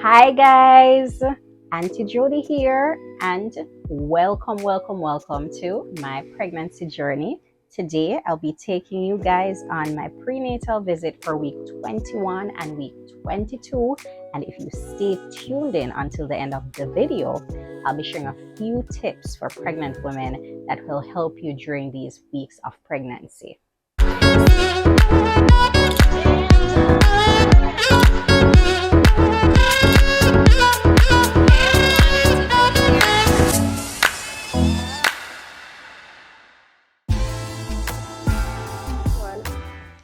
Hi guys, Auntie Jody here, and welcome to my pregnancy journey. Today I'll be taking you guys on my prenatal visit for week 21 and week 22, and if you stay tuned in until the end of the video, I'll be sharing a few tips for pregnant women that will help you during these weeks of pregnancy.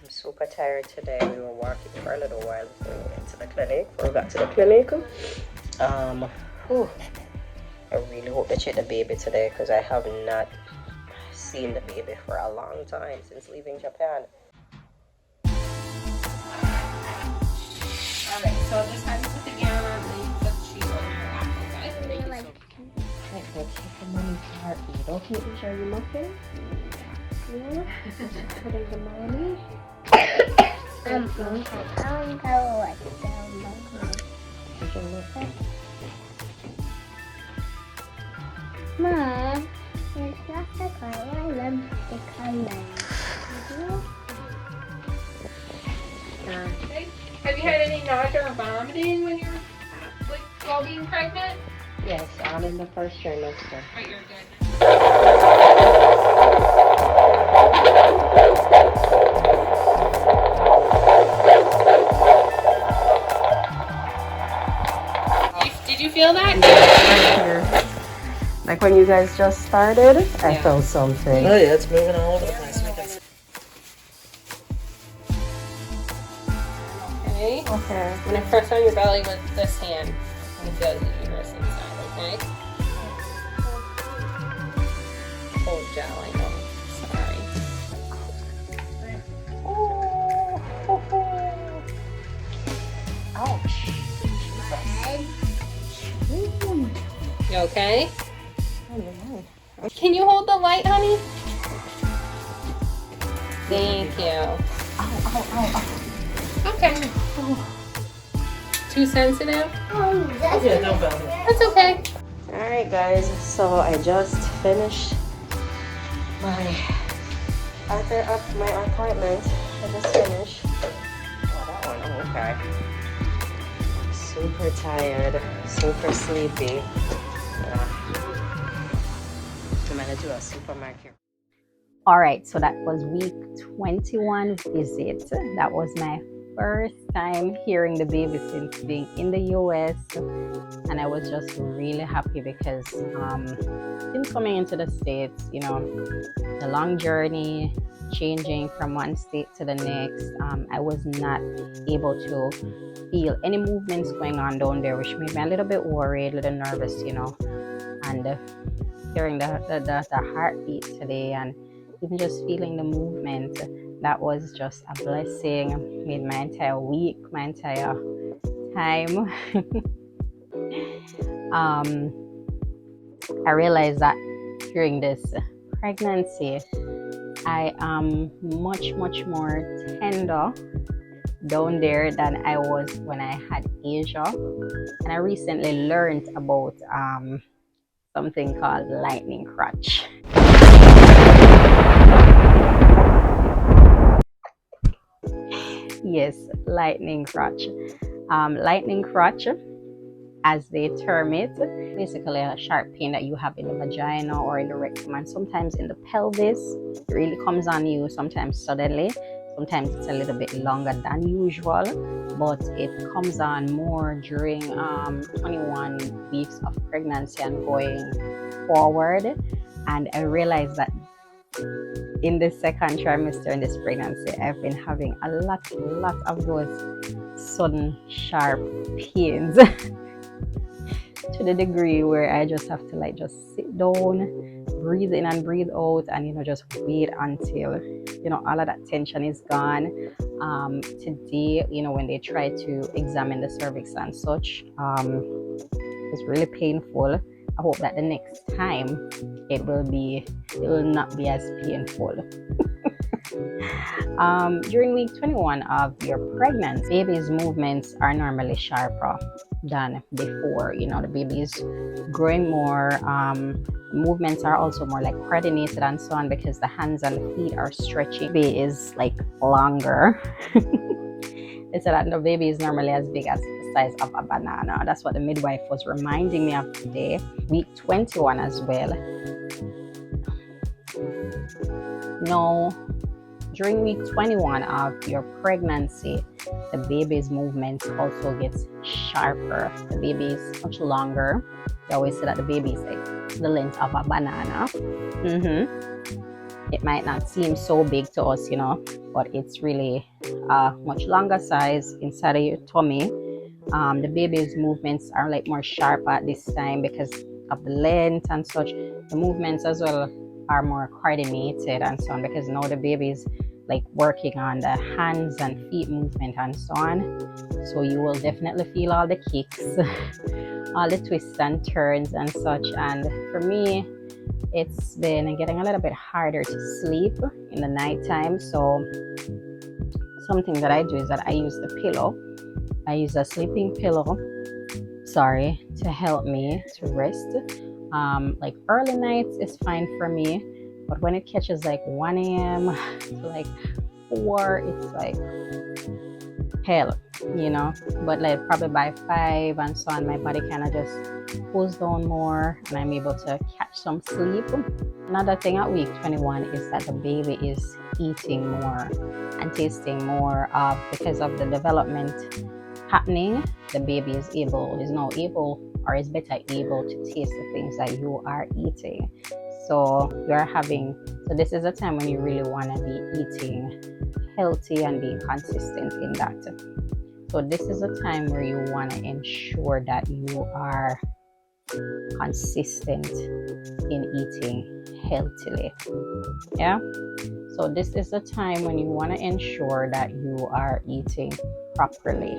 Super tired today. We were walking for a little while before we went to the clinic. Before we got to the clinic, I really hope they check the baby today because I have not seen the baby for a long time since leaving Japan. Alright, so just have you put the gown on and you put the sheet over your lap, okay? Okay, the mommy's heartbeat. Okay, show you muffin? Yeah. Put in the mommy. Mom, it's not the color. I love the color. Okay. Have you had any nausea or vomiting when you're while being pregnant? Yes, I'm in the first trimester. Right, you're good. Did you feel that? Like when you guys just started, I felt something. Oh yeah, it's moving all over the place. Okay. Okay. I'm gonna press on your belly with this hand and feel the uterus inside, okay? Cold gel, I know. Sorry. Ouch. You okay? Can you hold the light, honey? Thank you. Okay. Too sensitive? Yeah, no problem. That's okay. Alright guys, so I just finished my appointment. I just finished. Oh, that one, oh, okay. Super tired, super sleepy. I'm gonna do a supermarket. Alright, so that was week 21 visit. That was my first time hearing the baby since being in the US, and I was just really happy because since coming into the States, you know, the long journey, changing from one state to the next, I was not able to feel any movements going on down there, which made me a little bit worried, a little nervous, you know, and hearing the heartbeat today and even just feeling the movement, that was just a blessing. Made my entire week, my entire time. I realized that during this pregnancy, I am much more tender down there than I was when I had Asia. And I recently learned about something called lightning crotch. Yes, lightning crotch. Lightning crotch, as they term it, basically a sharp pain that you have in the vagina or in the rectum and sometimes in the pelvis. It really comes on you sometimes suddenly. Sometimes it's a little bit longer than usual, but it comes on more during 21 weeks of pregnancy and going forward. And I realized that in the second trimester in this pregnancy, I've been having a lot of those sudden sharp pains to the degree where I just have to like just sit down, breathe in and breathe out, and you know, just wait until, you know, all of that tension is gone. Today, you know, when they try to examine the cervix and such, it was really painful. I hope that the next time it will not be as painful. During week 21 of your pregnancy, baby's movements are normally sharper. than before. You know, the baby is growing more. Movements are also more like coordinated and so on, because the hands and the feet are stretching. Baby is like longer. They said that the baby is normally as big as the size of a banana. That's what the midwife was reminding me of today. Week 21 as well. No, during week 21 of your pregnancy, the baby's movements also gets sharper. The baby is much longer. They always say that the baby is like the length of a banana. It might not seem so big to us, you know, but it's really a much longer size inside of your tummy. The baby's movements are like more sharp at this time because of the length and such. The movements as well are more coordinated and so on, because now the baby's like working on the hands and feet movement and so on. So you will definitely feel all the kicks, all the twists and turns and such. And for me, it's been getting a little bit harder to sleep in the nighttime. So something that I do is that I use the pillow. I use a sleeping pillow, to help me to rest. Like early nights is fine for me, but when it catches like 1 a.m. to like 4, it's like hell, you know. But like probably by 5 and so on, my body kind of just pulls down more and I'm able to catch some sleep. Another thing at week 21 is that the baby is eating more and tasting more, because of the development happening. The baby is now able, or is better able to taste the things that you are eating. So this is a time when you really want to be eating healthy and being consistent in that. So this is a time where you want to ensure that you are consistent in eating healthily. Yeah. So this is a time when you want to ensure that you are eating properly.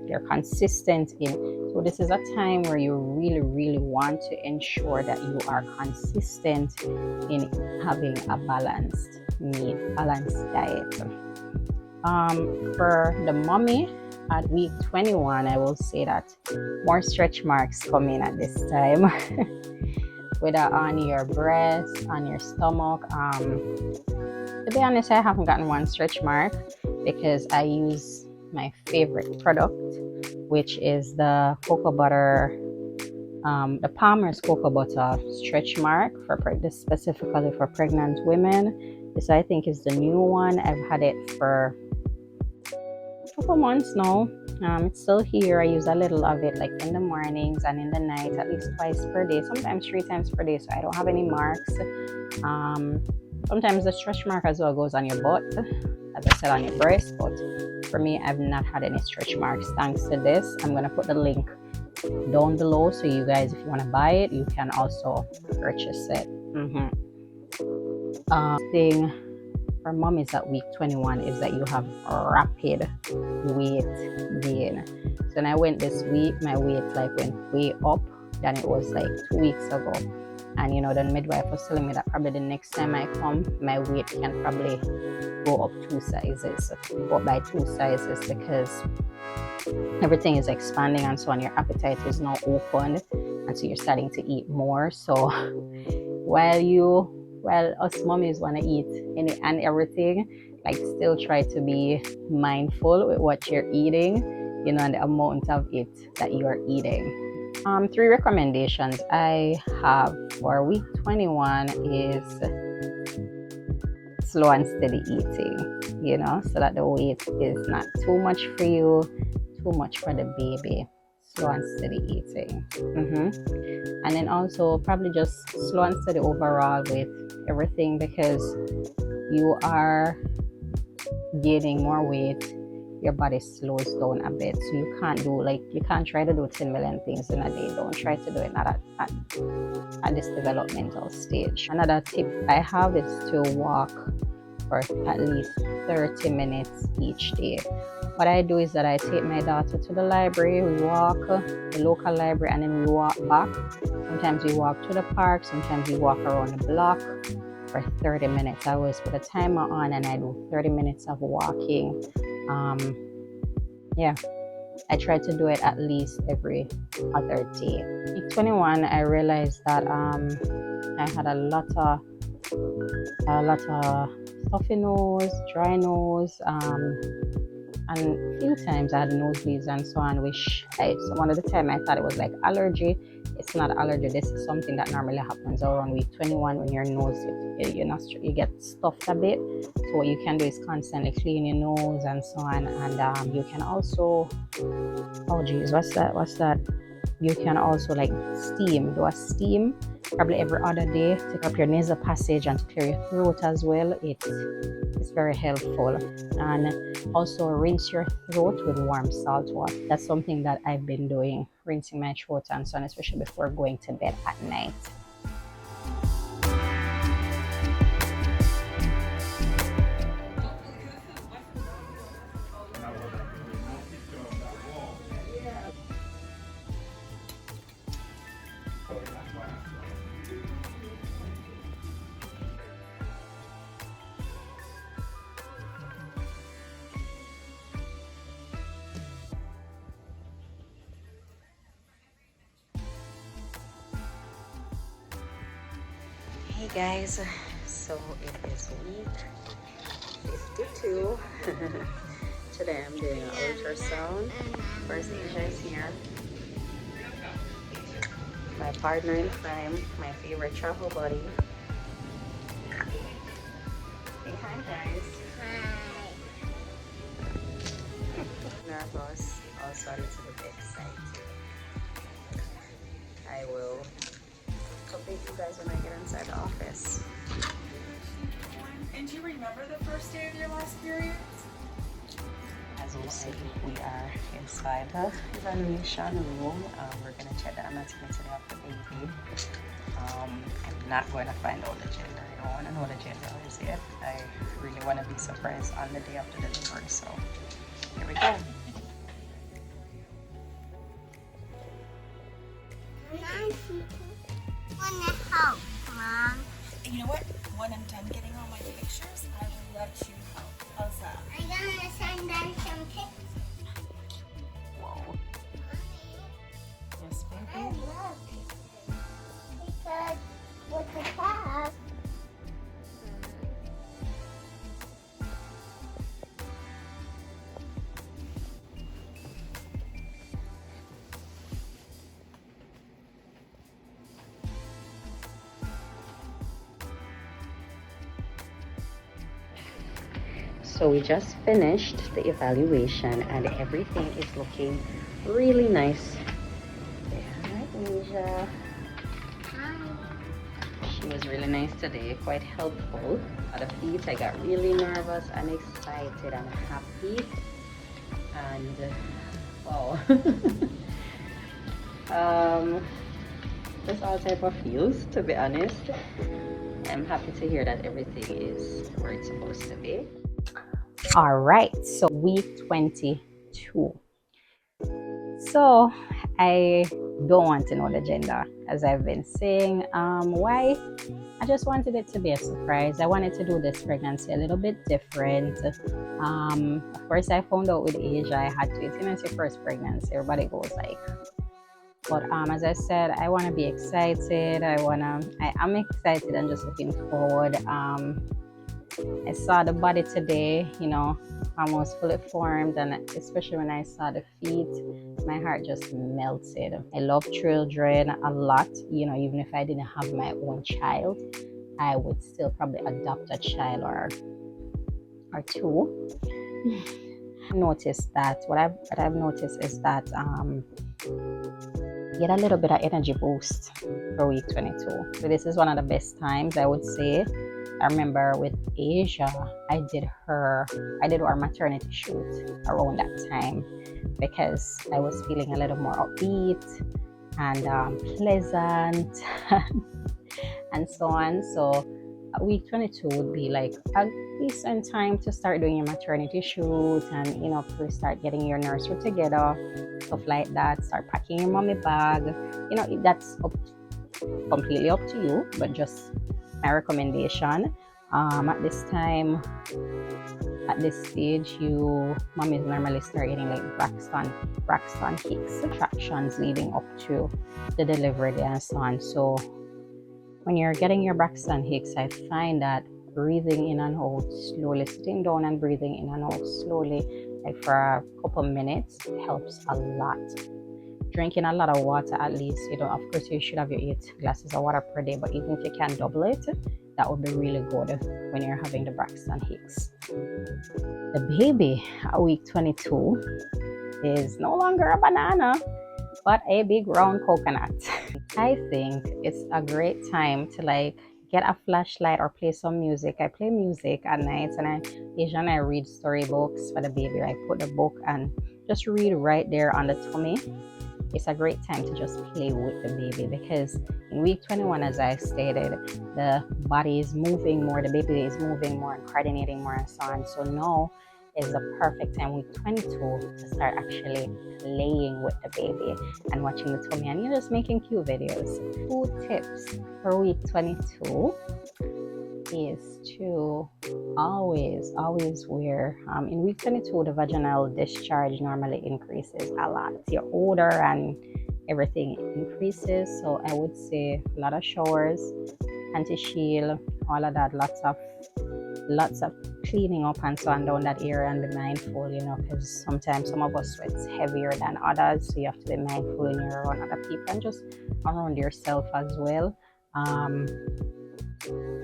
You're consistent in. So this is a time where you really, really want to ensure that you are consistent in having a balanced diet. For the mommy at week 21, I will say that more stretch marks come in at this time. Whether on your breast, on your stomach. To be honest, I haven't gotten one stretch mark because I use my favorite product, which is the cocoa butter, the Palmer's cocoa butter stretch mark specifically for pregnant women. This I think is the new one. I've had it for a couple months now. It's still here. I use a little of it like in the mornings and in the night, at least twice per day, sometimes 3 times per day, so I don't have any marks. Sometimes the stretch mark as well goes on your butt, as I said, on your breast, but for me, I've not had any stretch marks thanks to this. I'm going to put the link down below, so you guys, if you want to buy it, you can also purchase it. Thing for mommies at week 21 is that you have rapid weight gain. So when I went this week, my weight went way up than it was like 2 weeks ago. And you know, the midwife was telling me that probably the next time I come, my weight can probably go up 2 sizes, by 2 sizes, because everything is expanding and so on. Your appetite is now opened, and so you're starting to eat more. So while us mommies want to eat any and everything, like still try to be mindful with what you're eating, you know, and the amount of it that you are eating. 3 recommendations I have for week 21 is slow and steady eating, you know, so that the weight is not too much for you, too much for the baby. Slow and steady eating. And then also probably just slow and steady overall with everything, because you are gaining more weight, your body slows down a bit, so you can't try to do 10 million things in a day. Don't try to do it at this developmental stage. Another tip I have is to walk for at least 30 minutes each day. What I do is that I take my daughter to the library, we walk, the local library, and then we walk back. Sometimes we walk to the park, sometimes we walk around the block for 30 minutes. I always put a timer on and I do 30 minutes of walking. I try to do it at least every other day. Week 21, I realized that I had a lot of stuffy nose, dry nose, and a few times I had nosebleeds and so on, which so one of the time I thought it was like allergy. It's not allergy. This is something that normally happens around week 21 when your nose you get stuffed a bit. So what you can do is constantly clean your nose and so on, and you can also, oh geez, what's that? You can also like do a steam probably every other day to clear up your nasal passage and to clear your throat as well. It's very helpful. And also rinse your throat with warm salt water. That's something that I've been doing, rinsing my throat and so on, especially before going to bed at night. Hey guys, so it is week 52. Today I'm doing an ultrasound. First Asia is here. My partner in crime, my favorite travel buddy. Say hi guys. Nervous, also a little bit excited. I will update you guys when I get inside the office. And do you remember the first day of your last period? As you see, we are inside the evaluation room. We're going to check the anatomy today of the baby. I'm not going to find out the gender. I don't want to know the gender as yet. I really want to be surprised on the day of the delivery. So here we go. Wanna help, Mom? You know what? When I'm done getting all my pictures, I will let you help. How's that? I'm gonna send them some pictures. Whoa. Yes, I baby. love pictures. Because with the class, So we just finished the evaluation and everything is looking really nice. Hi, Asia. She was really nice today, quite helpful. At the feet, I got really nervous and excited and happy. And wow. Just all type of feels, to be honest. I'm happy to hear that everything is where it's supposed to be. All right, so week 22. So I don't want to know the gender, as I've been saying. Why? I just wanted it to be a surprise. I wanted to do this pregnancy a little bit different. Of course, I found out with Asia I had to. It's your first pregnancy. Everybody goes like. But as I said, I want to be excited. I'm excited and just looking forward. I saw the body today, almost fully formed, and especially when I saw the feet, my heart just melted. I love children a lot, even if I didn't have my own child, I would still probably adopt a child or two. Noticed that what I've noticed is that get a little bit of energy boost for week 22. So this is one of the best times, I would say. I remember with Asia, I did our maternity shoot around that time because I was feeling a little more upbeat and pleasant and so on. So week 22 would be like a decent time to start doing your maternity shoot and to start getting your nursery together, stuff like that. Start packing your mommy bag. That's completely up to you, but just my recommendation. At at this stage, mommies normally start getting like Braxton Hicks contractions leading up to the delivery day and so on. So when you're getting your Braxton Hicks, I find that breathing in and out slowly, sitting down and breathing in and out slowly, like for a couple minutes, helps a lot. Drinking a lot of water at least. Of course you should have your 8 glasses of water per day, but even if you can double it, that would be really good when you're having the Braxton Hicks. The baby at week 22 is no longer a banana, but a big round coconut. I think it's a great time to like get a flashlight or play some music. I play music at night, and occasionally I read storybooks for the baby. I put the book and just read right there on the tummy. It's a great time to just play with the baby, because in week 21, as I stated, the body is moving more, the baby is moving more and coordinating more and so on. So now is the perfect time, week 22, to start actually playing with the baby and watching the tummy, and you're just making cute videos. 2 tips for week 22 is to always wear, in week 22 the vaginal discharge normally increases a lot. You're older and everything increases, so I would say a lot of showers, anti-shield, all of that, lots of cleaning up and so on down that area, and be mindful, because sometimes some of us sweats heavier than others, so you have to be mindful when you're around other people and just around yourself as well.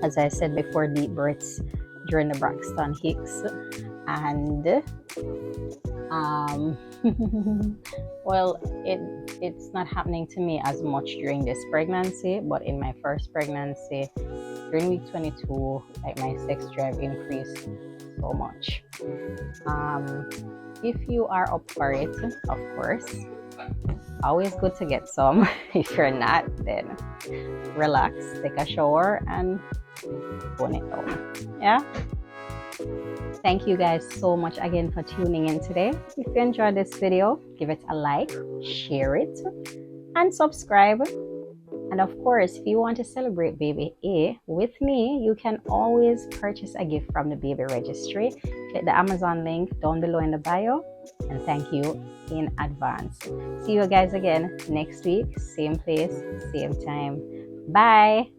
As I said before, deep breaths during the Braxton Hicks, and well, it's not happening to me as much during this pregnancy, but in my first pregnancy during week 22, like my sex drive increased so much. If you are up for it, of course, always good to get some. If you're not, then relax, take a shower and tone it down. Yeah. Thank you guys so much again for tuning in today. If you enjoyed this video, give it a like, share it, and subscribe. And of course, if you want to celebrate baby A with me, you can always purchase a gift from the baby registry. Click the Amazon link down below in the bio, and thank you in advance. See you guys again next week, same place, same time. Bye.